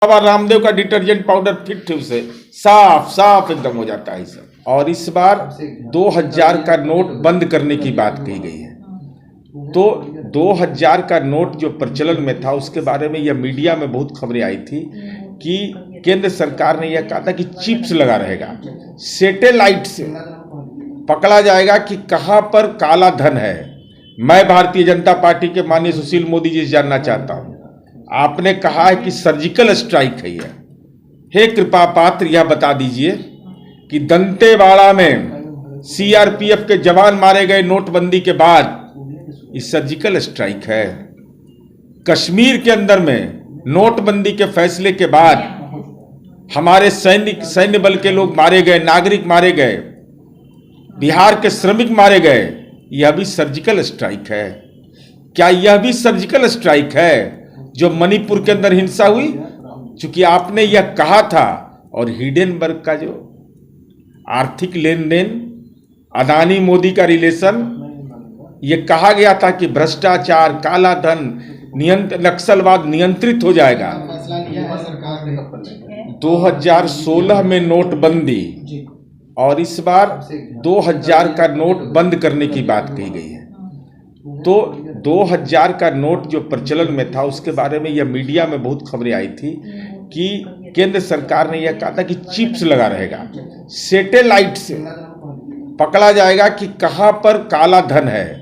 बाबा रामदेव का detergent powder fit उसे साफ साफ एकदम हो जाता है सब। और इस बार 2000 का नोट बंद करने की बात कही गई है। तो 2000 का नोट जो प्रचलन में था उसके बारे में यह मीडिया में बहुत खबरें आई थी कि केंद्र सरकार ने यह कहा था कि चिप्स लगा रहेगा, सैटेलाइट से पकड़ा जाएगा कि कहां पर काला धन है। मैं भारतीय जनता पार्टी के माननीय सुशील मोदी जी से जानना चाहता हूं, आपने कहा है कि सर्जिकल स्ट्राइक है यह। हे कृपा पात्र यह बता दीजिए कि दंतेवाड़ा में सीआरपीएफ के जवान मारे गए नोटबंदी के बाद ये सर्जिकल स्ट्राइक है। कश्मीर के अंदर में नोटबंदी के फैसले के बाद हमारे सैन्य बल के लोग मारे गए, नागरिक मारे गए, बिहार के श्रमिक मारे गए, यह भी सर्जिकल स्ट्राइक है। क्या यह भी सर्जिकल स्ट्राइक है जो मणिपुर के अंदर हिंसा हुई? चूंकि आपने यह कहा था और हिडेनबर्ग का जो आर्थिक लेन देन, अदानी मोदी का रिलेशन, यह कहा गया था कि भ्रष्टाचार, काला धन, नक्सलवाद नियंत्रित हो जाएगा। 2016 में नोटबंदी और इस बार 2000 का नोट बंद करने की बात कही गई है। तो 2000 का नोट जो प्रचलन में था उसके बारे में यह मीडिया में बहुत खबरें आई थी कि केंद्र सरकार ने यह कहा था कि चिप्स लगा रहेगा, सैटेलाइट से पकड़ा जाएगा कि कहां पर काला धन है।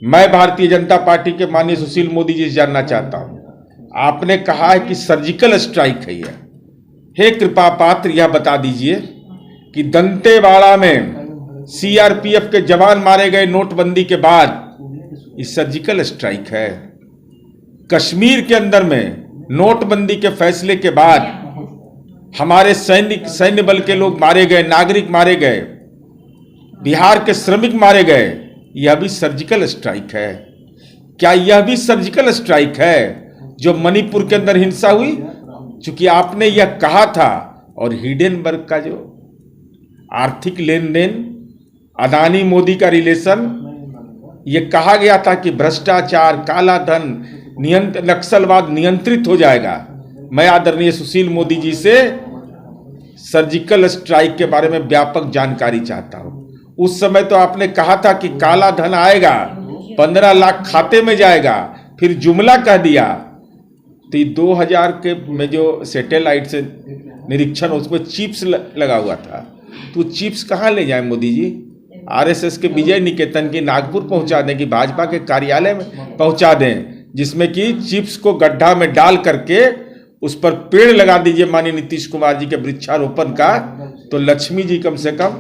मैं भारतीय जनता पार्टी के माननीय सुशील मोदी जी से जानना चाहता हूं, आपने कहा है कि सर्जिकल स्ट्राइक है यह। हे कृपा पात्र यह बता दीजिए कि दंतेवाड़ा में सीआरपीएफ के जवान मारे गए नोटबंदी के बाद ये सर्जिकल स्ट्राइक है। कश्मीर के अंदर में नोटबंदी के फैसले के बाद हमारे सैन्य बल के लोग मारे गए, नागरिक मारे गए, बिहार के श्रमिक मारे गए, यह भी सर्जिकल स्ट्राइक है। क्या यह भी सर्जिकल स्ट्राइक है जो मणिपुर के अंदर हिंसा हुई? चूंकि आपने यह कहा था और हिडेनबर्ग का जो आर्थिक लेन देन, अदानी मोदी का रिलेशन, यह कहा गया था कि भ्रष्टाचार, काला धन, नक्सलवाद नियंत्रित हो जाएगा। मैं आदरणीय सुशील मोदी जी से सर्जिकल स्ट्राइक के बारे में व्यापक जानकारी चाहता हूं। उस समय तो आपने कहा था कि काला धन आएगा, 15 लाख खाते में जाएगा, फिर जुमला कह दिया। तो 2000 के में जो सैटेलाइट से निरीक्षण, उसमें चिप्स लगा हुआ था। तो चिप्स कहाँ ले जाए मोदी जी? आरएसएस के विजय निकेतन की नागपुर पहुंचा दें कि भाजपा के कार्यालय में पहुंचा दें, जिसमें कि चिप्स को गड्ढा में डाल करके उस पर पेड़ लगा दीजिए माननीय नीतीश कुमार जी के वृक्षारोपण का, तो लक्ष्मी जी कम से कम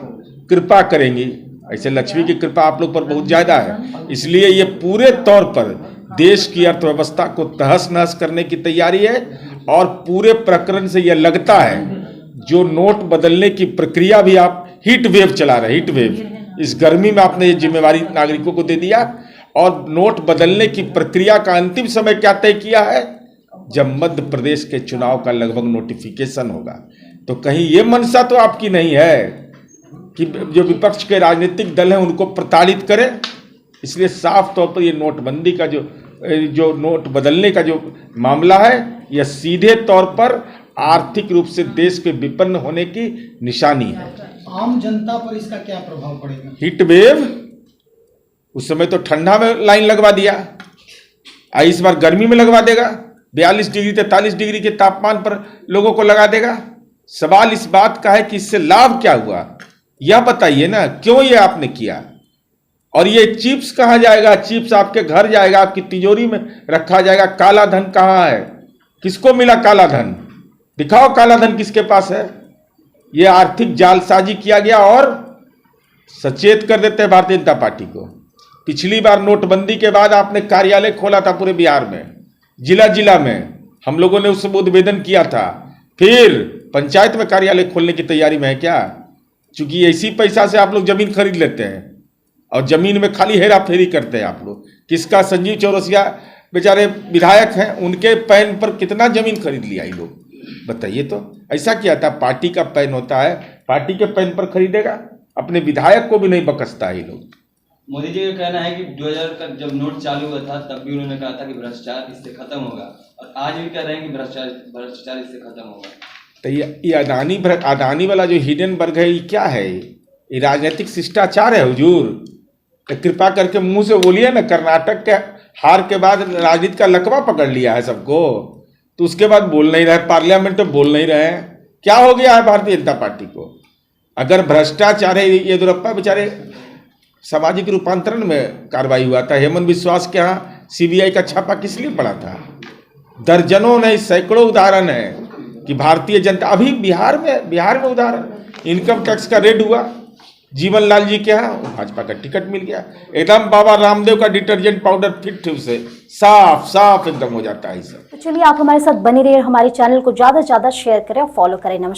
कृपा करेंगी। ऐसे लक्ष्मी की कृपा आप लोग पर बहुत ज्यादा है, इसलिए ये पूरे तौर पर देश की अर्थव्यवस्था को तहस नहस करने की तैयारी है। और पूरे प्रकरण से यह लगता है जो नोट बदलने की प्रक्रिया भी आप हीट वेव चला रहे, हीट वेव, इस गर्मी में आपने ये जिम्मेवारी नागरिकों को दे दिया। और नोट बदलने की प्रक्रिया का अंतिम समय क्या तय किया है? जब मध्य प्रदेश के चुनाव का लगभग नोटिफिकेशन होगा। तो कहीं ये मंशा तो आपकी नहीं है कि जो विपक्ष के राजनीतिक दल हैं उनको प्रताड़ित करें? इसलिए साफ तौर पर ये नोटबंदी का जो नोट बदलने का जो मामला है, यह सीधे तौर पर आर्थिक रूप से देश के विपन्न होने की निशानी है। आम जनता पर इसका क्या प्रभाव पड़ेगा? हीट वेव, उस समय तो ठंडा में लाइन लगवा दिया, इस बार गर्मी में लगवा देगा, 42 डिग्री 43 डिग्री के तापमान पर लोगों को लगा देगा। सवाल इस बात का है कि इससे लाभ क्या हुआ, यह बताइए ना, क्यों ये आपने किया? और ये चिप्स कहाँ जाएगा? चिप्स आपके घर जाएगा, आपकी तिजोरी में रखा जाएगा। काला धन कहाँ है? किसको मिला काला धन? दिखाओ काला धन किसके पास है। यह आर्थिक जालसाजी किया गया और सचेत कर देते हैं भारतीय जनता पार्टी को। पिछली बार नोटबंदी के बाद आपने कार्यालय खोला था पूरे बिहार में, जिला जिला में, हम लोगों ने उस उद्भेदन किया था। फिर पंचायत में कार्यालय खोलने की तैयारी में है क्या? चूंकि इसी पैसा से आप लोग जमीन खरीद लेते हैं और जमीन में खाली हेरा फेरी करते हैं आप लोग। किसका? संजीव चौरसिया बेचारे विधायक हैं, उनके पैन पर कितना जमीन खरीद लिया ये लोग, बताइए तो। ऐसा क्या था? पार्टी का पैन होता है, पार्टी के पैन पर खरीदेगा, अपने विधायक को भी नहीं बकसता है ये लोग। मोदी जी का कहना है कि 2000 का जब नोट चालू हुआ था तब भी उन्होंने कहा था कि भ्रष्टाचार इससे खत्म होगा। और आज भी कह रहे हैं कि भ्रष्टाचार इससे खत्म होगा। तो ये अडानी वाला जो हिडेनबर्ग है, ये क्या है? ये राजनीतिक शिष्टाचार है हुजूर। तो कृपा करके मुंह से बोलिए ना। कर्नाटक के हार के बाद राजनीति का लकवा पकड़ लिया है सबको, तो उसके बाद बोल नहीं रहे, पार्लियामेंट में बोल नहीं रहे। क्या हो गया है भारतीय जनता पार्टी को? अगर भ्रष्टाचार है, येदियुरप्पा बेचारे सामाजिक रूपांतरण में कार्रवाई हुआ था। हेमंत बिस्वास के यहाँ सीबीआई का छापा किस लिए पड़ा था? दर्जनों नहीं सैकड़ों उदाहरण है कि भारतीय जनता, अभी बिहार में उदाहरण, इनकम टैक्स का रेड हुआ, जीवन लाल जी के यहाँ भाजपा का टिकट मिल गया। एकदम बाबा रामदेव का डिटर्जेंट पाउडर फिट से साफ एकदम हो जाता है सब। तो चलिए, आप हमारे साथ बने रहिए, हमारे चैनल को ज्यादा से ज्यादा शेयर करें और फॉलो करें। नमस्कार।